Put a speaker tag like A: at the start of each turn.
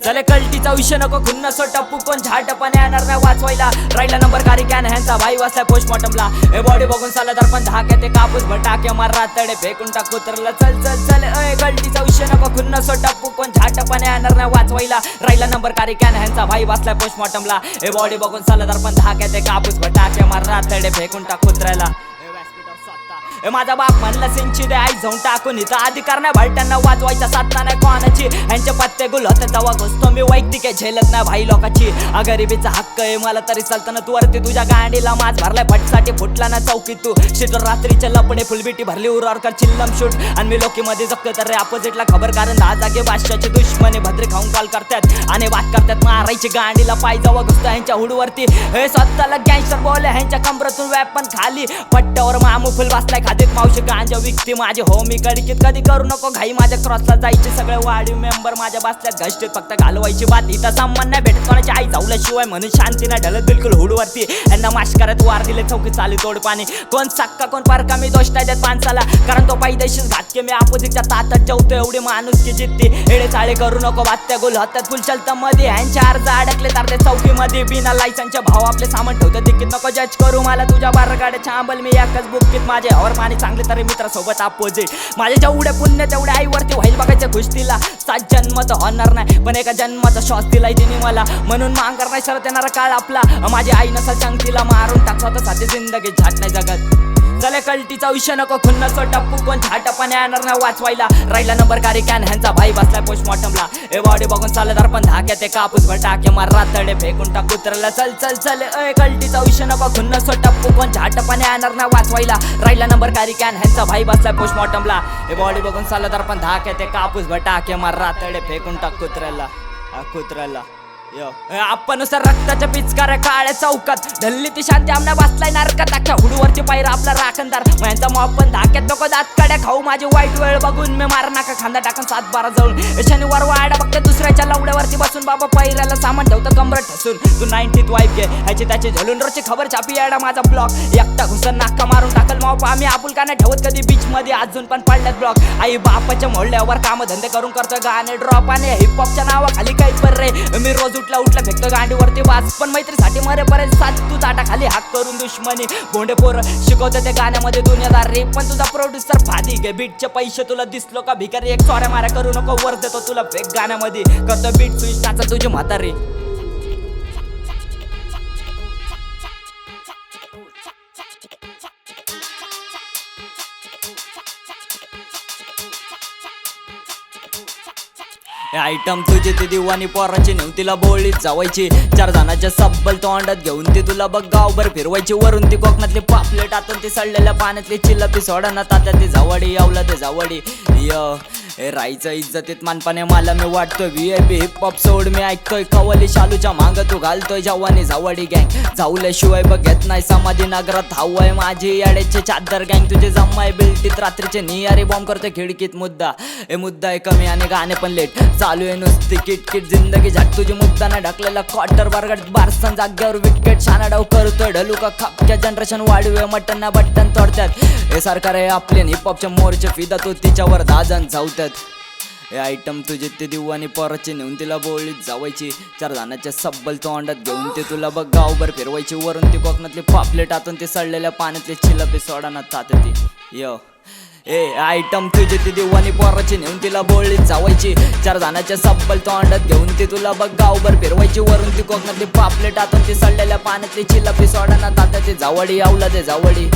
A: चले कल्टीचा विषय नको खुन्न सो टप्पू कोण झाटपणे येणार नाही वाचवायला. राहिला नंबर कारी कॅन ह्यांचा भाई वाचलाय पोस्टमॉर्टमला. हे बॉडी बघून साला दर्पण धाके ते कापूस भटाके मारा तडे फेकून टाकू तरला. चल चल चल ए कल्टीचा विषय नको खुन्न सो टप्पू कोण झाटपणे येणार नाही वाचवायला. राहिला नंबर कारी कॅन ह्यांचा भाई वाचलाय पोस्टमॉर्टमला. हे बॉडी बघून साला दर्पण धाके ते कापूस भटाके मारा तडे फेकून टाकू तरला. माझा बाप म्हणला सिंची दे आई जाऊन टाकून इथं अधिकार नाही भलट्यांना वाजवायचा साधना नाही कोणाची. ह्यांचे पत्ते गुल होते तवा घुसतो मी वैयक्तिक झेलत नाही भाई लोकांची. गरिबीचा हक्क आहे मला तरी सल्तनत वरती तुझ्या गांडीला माज भरलाय फटसाठी फुटला ना चौकीत तू. शिटर रात्रीच्या लपडे फुलबिटी भरली उरावर कर चिल्लम शूट आणि मी लोकी मध्ये जगतो तर रे अपोजिटला खबर कारण 10 जागे बादशाची दुश्मनी भद्रे खाऊन कॉल करतात आणि बात करतात मारायची गांडीला पाय जवळ घुसतो ह्यांच्या हुडवरती. हे स्वतःला गँगस्टर बोले ह्यांच्या कमरातून वेपन खाली पट्ट्यावर मामू फुल बसलाय खादीत मावशी गांजा विकती माझे हो मी कडकीत कधी करू नको घाई माझ्या क्रॉसला जायचे सगळे वाढीव मेंबर माझ्या बसल्यात घष्टीत फक्त घालवायची बात इथं सामान नाही भेटत कोणाची आई जाऊल्याशिवाय म्हणून शांती नाही ढलत बिलकुल हुडवरती. यांना माश करत वार दिले चौकी चाली तोड पाणी कोण सक्का कोण परका मी दोष नाही देत माणसाला कारण तो पैदेशीच घातके मी अपोजिटच्या ताटात जेवतो एवढी माणूस की जिद्दी. एडे चाळे करू नको बात्या गोल होत्यात फुल चलतं मध्ये ह्यांच्या अर्ज अडकले तर ते चौकीमध्ये बिना लायसनचे भाव आपले सामान ठेवतं तिकीट नको जज करू मला तुझ्या बारगाड्याच्या आंबल मी एकच बुकीत माझे हवर पाणी चांगले तरी मित्रासोबत अपोजिट. माझे जेवढे पुण्य तेवढे आईवरती व्हाईल बघायच्या गोष्टीला. 7 जन्म तर होणार नाही पण एका जन्माचा श्वास दिलाय तिने मला म्हणून मांगर नाही सरत येणारा काळ आपला. माझी आई नसा सांगतीला मारून टाक स्वतःसाठी जिंदगी झाट नाही जगत. चले कल्टीचा विषय नको खुन्न सो टप्पू कोण झाटपणे येणार नाही वाचवायला. राहिला नंबर कारी कॅन ह्यांचा भाई बसलाय पोस्टमॉर्टमला. हे बॉडी बघून चालत दर्पण धाके ते कापूस भटाके मारा तडे फेकून टाकू तरला. चल चल चल ए कल्टीचा विषय नको खुन्न सो टप्पू कोण झाटपणे येणार नाही वाचवायला. राहिला नंबर कारी कॅन ह्यांचा भाई बसलाय पोस्टमॉर्टमला. हे बॉडी बघून चालत दर्पण धाके ते कापूस भटाके मारा तडे फेकून टाकू तरला. आपणुसार रक्ताच्या पिचकाऱ्या काळ्या चौकात ढल्ली ती शांती आमना बसलाय नारकात. अख्ख्या हुडवरची पायरा आपला राखणदार यांचा मॉप पण धाक्यात नको दात काड्या खाऊ. माझी वाईट वेळ बघून मी मार नाका खांदा टाकून 7-12 जळून. शनिवार वाडा बघते दुसऱ्याच्या लवड्यावरती बसून बाबा पैऱ्याला सामान ठेवतं कमरत ठसून. तू 90th वाईफ घे ह्याची त्याची झलून रोजची खबर छापी याडा माझा ब्लॉक एकटा घुसन नाका मारून टाकल मॉप. आम्ही आपुलका नाही ठेवत कधी बीच मध्ये अजून पण पडल्यात ब्लॉक. आई बापाच्या मोडल्यावर काम धंदे करून करतोय गाणे ड्रॉप आणि हिपहॉपच्या नावाखाली काही पर रे. मी रोज उठला फेकतो गांडीवरती वाच पण मैत्रीसाठी मरेपर्यंत साथ तू ताटा खाली हात करून दुश्मनी. भोंडे पोर शिकवते ते गाण्यामध्ये दुनियादार रे पण तुझा प्रोड्युसर फादी घे. बीटचे पैसे तुला दिसलो का भिकारी एक चोऱ्या माऱ्या करू नको वर देतो तुला फेक गाण्यामध्ये करतो बीट स्विच टाचा तुझी म्हातारी. आयटम तुझी ती दिवाणी पोराची नेऊन तिला बोळीत जावायची. 4 जणांच्या सब्बल तोंडात घेऊन ती तुला बघ गावभर फिरवायची. वरून ती कोकणातली पापलेट आतून ती सडलेल्या पाण्यातली चिल्लपी सोडा तात्या ती जावडी आवला ते जावडी. हे राहायचं इज्जतीत मानपाने मला मी वाटतोय VIP हिपहॉप सोड मी ऐकतोय कवली शालूच्या मांग तू घालतोय जवानी जावडी गँग. जाऊल्याशिवाय बघत नाही समाधी नगरात हवाय माझी याड्याचे चादर गँग. तुझे जम्माय बिल्टीत रात्रीचे नियारी बॉम्ब करतोय खिडकीत मुद्दा. हे मुद्दा आहे कमी आणि गाणे पण लेट चालू आहे नुसती किटकिट जिंदगी झाट. तुझी मुद्दा ना ढकलेला क्वार्टर बरगट बारसन जाग्यावर विकेट शाना डाव करतोय ढलू का खापक्या जनरेशन वाढवे मटन ना बट्टन तोडतात. हे सरकार आहे आपले हिपहॉपचे मोर्चे फिदा तो तिच्यावर 10 जण धावतात. हे आयटम तुझी ती दिवाणी पोराची नेऊन तिला बोळीत जावायची. 4 जणांच्या सब्बल तोंडात घेऊन ती तुला बघ गावभर फिरवायची. वरून ती कोकणातली पापलेट आतून ती सडलेल्या पाण्यातली चिलपी सोडाना तातती. ए आयटम तुझी ती दिवाणी पोराची नेऊन तिला बोळीत जावायची. 4 जणांच्या सब्बल तोंडात घेऊन ती तुला बघ गावभर फिरवायची. वरून ती कोकणातली पापलेट आतून ती सडलेल्या पाण्यातली चिलपी सोडाना तातती. जावडी आवला ते जावडी.